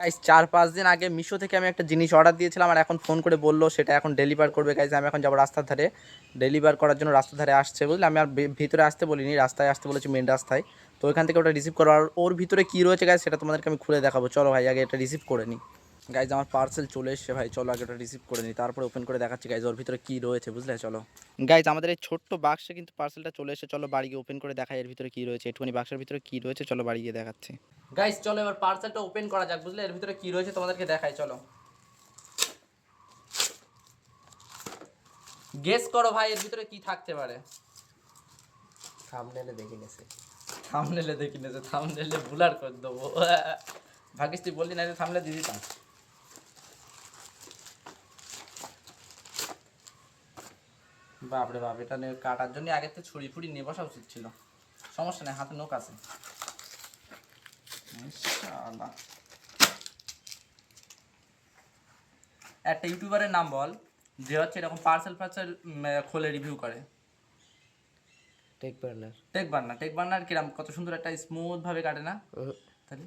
Guys 4-5 দিন আগে মিশো থেকে আমি একটা জিনিস অর্ডার দিয়েছিলাম আর এখন ফোন করে বললো সেটা এখন ডেলিভার করবে। গাইস আমি এখন যাবো রাস্তার ধারে, ডেলিভার করার জন্য রাস্তার ধারে আসছে বুঝলে। আমি আর ভিতরে আসতে বলিনি, রাস্তায় আসতে বলেছি, মেন রাস্তায়। তো ওইখান থেকে ওটা রিসিভ করো, আর ওর ভিতরে কী রয়েছে গাইস সেটা তোমাদেরকে আমি খুলে দেখাবো। চলো ভাই আগে এটা রিসিভ করে নিই। গাইজ আমার পার্সেল চলে এসছে ভাই, চলো আগে ওটা রিসিভ করে নিই, তারপরে ওপেন করে দেখাচ্ছি গাইজ ওর ভিতরে কী রয়েছে বুঝলে। চলো গাইজ আমাদের এই ছোট্ট বাক্সে কিন্তু পার্সেলটা চলে এসে, চলো বাড়ি গিয়ে ওপেন করে দেখাই এর ভিতরে কী রয়েছে। একটুখানি বাক্সের ভিতরে কী রয়েছে চলো বাড়ি গিয়ে দেখাচ্ছি। গাইজ চলো এবার পার্সেলটা ওপেন করা যাক বুঝলে, এর ভিতরে কী রয়েছে তোমাদেরকে দেখাই। চলো গেস করো ভাই এর ভিতরে কী থাকতে পারে। থাম্বনেলে দেখে নেছে, থাম্বনেলে দেখি নেছে, থাম্বনেলে ব্লার করে দেবো। ভাগ্যিস তুই বললি না, থাম্বনেলে দিয়ে দিতাম। বাপরে বাপ, এটা নিয়ে কাটার জন্য আগে তো ছুরি ফুড়ি নিয়ে বসা উচিত ছিল। সমস্যা নেই, হাতে নখ আছে। একটা ইউটিউবারের নাম বল যে হচ্ছে এরকম পার্সেল খোলে রিভিউ করে। Take burner. টেক বার্নার কিরাম কত সুন্দর একটা স্মুথ ভাবে কাটে না? তাহলে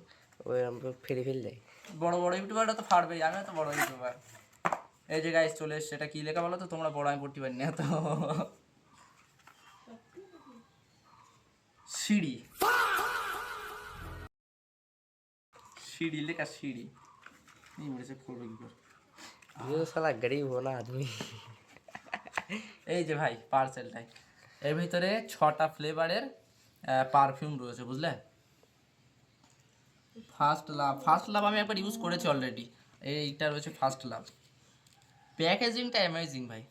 ওই আমরা ফেলে দেয়। বড় বড় ইউটিউবাররা তো ফাড়বেই, আমিও তো বড় ইউটিউবার। এই যে গাইস চলে এসছে, এটা কি লেখা বলো তো তোমরা, বড় আমি পড়তে পারি না তো। সিঁড়ি, সিঁড়ি লেখা, সিঁড়ি। ইংলিশে পড়বে কি করে? ये साला गरीब हो ना आदमी। এই যে ভাই পার্সেলটাই, এর ভিতরে 6টা ফ্লেভারের পারফিউম রয়েছে বুঝলে। ফার্স্ট লাভ আমি একবার ইউজ করেছি অলরেডি, এইটা রয়েছে ফার্স্ট লাভ। প্যাকেজিংটা অ্যামেজিং ভাই।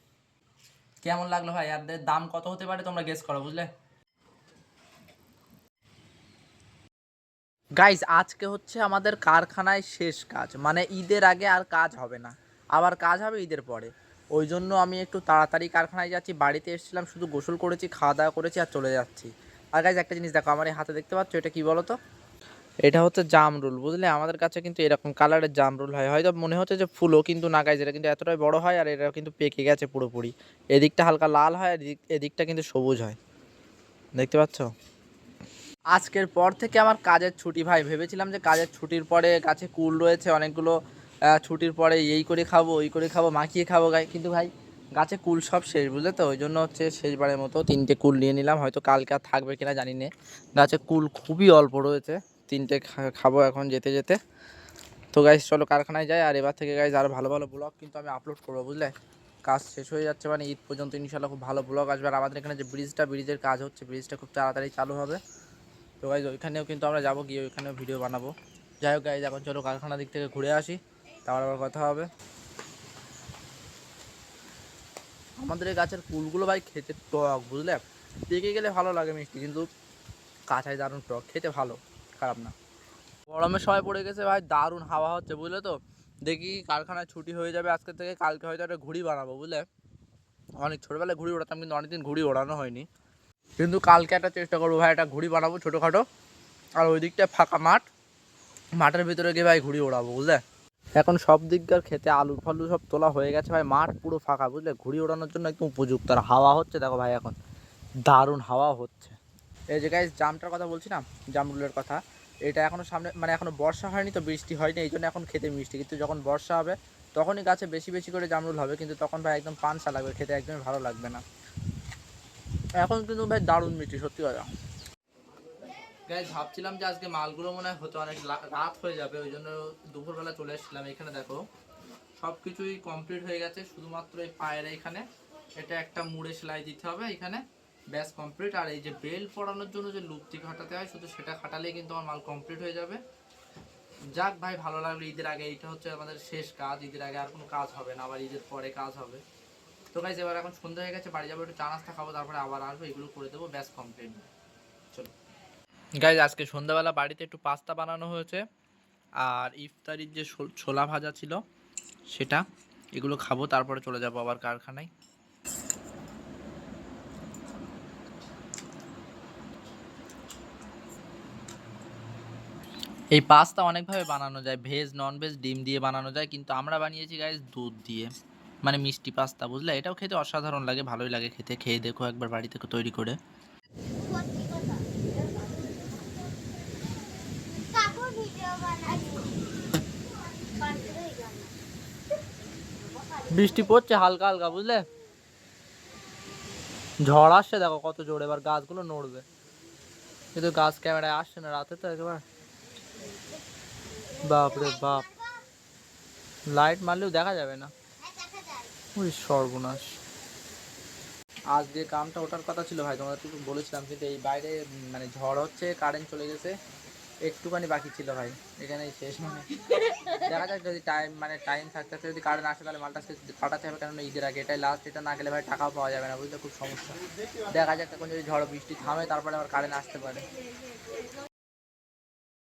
কেমন লাগলো ভাই? আর দাম কত হতে পারে তোমরা গেস করো বুঝলে। গাইজ আজকে হচ্ছে আমাদের কারখানায় শেষ কাজ, মানে ঈদের আগে আর কাজ হবে না, আবার কাজ হবে ঈদের পরে। ওই জন্য আমি একটু তাড়াতাড়ি কারখানায় যাচ্ছি। বাড়িতে এসেছিলাম, শুধু গোসল করেছি, খাওয়া দাওয়া করেছি আর চলে যাচ্ছি। আর গাইজ একটা জিনিস দেখো, আমার এই হাতে দেখতে পাচ্ছ, এটা কি বলো তো? এটা হচ্ছে জামরুল বুঝলে। আমাদের কাছে কিন্তু এরকম কালারের জামরুল হয়, হয়তো মনে হচ্ছে যে ফুলও, কিন্তু না গাইজ, এটা কিন্তু এতটাই বড় হয় আর এটা কিন্তু পেকে গেছে পুরোপুরি। এদিকটা হালকা লাল হয় আর এদিকটা কিন্তু সবুজ হয়, দেখতে পাচ্ছ। আজকের পর থেকে আমার কাজের ছুটি ভাই। ভেবেছিলাম যে কাজের ছুটির পরে গাছে কুল রয়েছে অনেকগুলো, ছুটির পরে এই করে খাবো ওই করে খাবো, মাখিয়ে খাবো গাই, কিন্তু ভাই গাছে কুল সব শেষ বুঝলে তো। ওই জন্য হচ্ছে শেষবারের মতো 3টে কুল নিয়ে নিলাম, হয়তো কালকে আর থাকবে কিনা জানি না। গাছে কুল খুবই অল্প রয়েছে, 3টে খাবো এখন যেতে যেতে। তো গাইজ চলো কারখানায় যাই, আর এবার থেকে গাইজ আরও ভালো ভালো ব্লগ কিন্তু আমি আপলোড করবো বুঝলে। কাজ শেষ হয়ে যাচ্ছে, মানে ঈদ পর্যন্ত ইনশাল্লাহ খুব ভালো ব্লগ আসবে। আর আমাদের এখানে যে ব্রিজের কাজ হচ্ছে, ব্রিজটা খুব তাড়াতাড়ি চালু হবে। তো গাইজ ওইখানেও কিন্তু আমরা যাবো, গিয়ে ওইখানেও ভিডিও বানাবো। যাই হোক গাইজ এখন চলো কারখানার দিক থেকে ঘুরে আসি, তারপর আবার কথা হবে। আমাদের এই গাছের কুলগুলো ভাই খেতে টক বুঝলে। পেকে গেলে ভালো লাগে মিষ্টি, কিন্তু কাঁচায় দারুণ টক, খেতে ভালো, খারাপ না। গরমের সময় পড়ে গেছে ভাই, দারুণ হাওয়া হচ্ছে বুঝলে তো। দেখি কারখানায় ছুটি হয়ে যাবে আজকে থেকে, কালকে হয়তো একটা ঘুড়ি বানাবো বুঝলে। অনেক ছোটোবেলায় ঘুড়ি ওড়াতাম, কিন্তু অনেকদিন ঘুড়ি ওড়ানো হয়নি। কিন্তু কালকে একটা চেষ্টা করবো ভাই, একটা ঘুড়ি বানাবো ছোটোখাটো। আর ওই দিকটা ফাঁকা মাঠ, মাঠের ভিতরে গিয়ে ভাই ঘুড়ি ওড়াবো বুঝলে। এখন সব দিককার খেতে আলু ফালু সব তোলা হয়ে গেছে ভাই, মাঠ পুরো ফাঁকা বুঝলে, ঘুড়ি ওড়ানোর জন্য একদম উপযুক্ত। আর হাওয়া হচ্ছে দেখো ভাই, এখন দারুণ হাওয়া হচ্ছে। এই যে গাইস জামটার কথা বলছি না, জামরুলের কথা, এটা এখনও সামনে, মানে এখনও বর্ষা হয়নি তো, বৃষ্টি হয়নি, এই জন্য এখন খেতে মিষ্টি। কিন্তু যখন বর্ষা হবে তখনই গাছে বেশি বেশি করে জামরুল হবে, কিন্তু তখন ভাই একদম পানসা লাগবে, খেতে একদমই ভালো লাগবে না। এখন কিন্তু ভাই দারুণ মিষ্টি সত্যি কথা। গাইজ ভাবছিলাম যে আজকে মালগুলো মনে হয় হতে অনেক রাত হয়ে যাবে, ওই জন্য দুপুরবেলা চলে এসেছিলাম। এখানে দেখো সব কিছুই কমপ্লিট হয়ে গেছে, শুধুমাত্র এই পায়ের এখানে এটা একটা মুড়ে সেলাই দিতে হবে এখানে, ব্যাস কমপ্লিট। আর এই যে বেল পরানোর জন্য যে লুপটি খাটাতে হয়, শুধু সেটা খাটালেই কিন্তু আমার মাল কমপ্লিট হয়ে যাবে। যাক ভাই ভালো লাগলো, ঈদের আগে এইটা হচ্ছে আমাদের শেষ কাজ, ঈদের আগে আর কোনো কাজ হবে না, আবার ঈদের পরে কাজ হবে। তো গাইজ এবার এখন সন্ধ্যা হয়ে গেছে, বাড়ি যাবো, একটু চা নাস্তা খাবো, তারপরে আবার আসবো, এগুলো করে দেবো, ব্যাস কমপ্লিট। চলো গাইজ আজকে সন্ধ্যাবেলা বাড়িতে একটু পাস্তা বানানো হয়েছে, আর ইফতারির যে ছোলা ভাজা ছিল সেটা, এগুলো খাবো, তারপরে চলে যাবো আবার কারখানায়। এই পাস্তা অনেকভাবে বানানো যায়, ভেজ নন ভেজ ডিম দিয়ে বানানো যায়, কিন্তু আমরা বানিয়েছি গাইজ দুধ দিয়ে, মানে মিষ্টি পাস্তা বুঝলে। এটাও খেতে অসাধারণ লাগে, ভালোই লাগে খেতে, খেয়ে দেখো একবার বাড়িতে তৈরি করে। বৃষ্টি পড়ছে হালকা হালকা, বুঝলে? ঝড় আসছে দেখো কত জোরে, এবার গাছগুলো নড়বে, কিন্তু গাছ ক্যামেরায় আসছে না রাতে তো একেবারে। বাপ রে বাপ, লাইট মারলেও দেখা যাবে না। ওই সর্বনাশ। আজকে কামটা ওঠার কথা ছিল ভাই, তোমাদের একটু বলেছিলাম, কিন্তু এই বাইরে মানে ঝড় হচ্ছে, কারেন্ট চলে গেছে, একটুখানি বাকি ছিল ভাই, এখানেই শেষ মানে। দেখা যাক যদি টাইম থাকতে থাকতে যদি কারেন্ট আসে তাহলে মালটা ফাটাতে হবে, কারণ ঈদের আগে এটাই লাস্ট, এটা না গেলে ভাই টাকাও পাওয়া যাবে না, বুঝলে? খুব সমস্যা। দেখা যাক এখন যদি ঝড় বৃষ্টি থামে তারপরে আবার কারেন্ট আসতে পারে।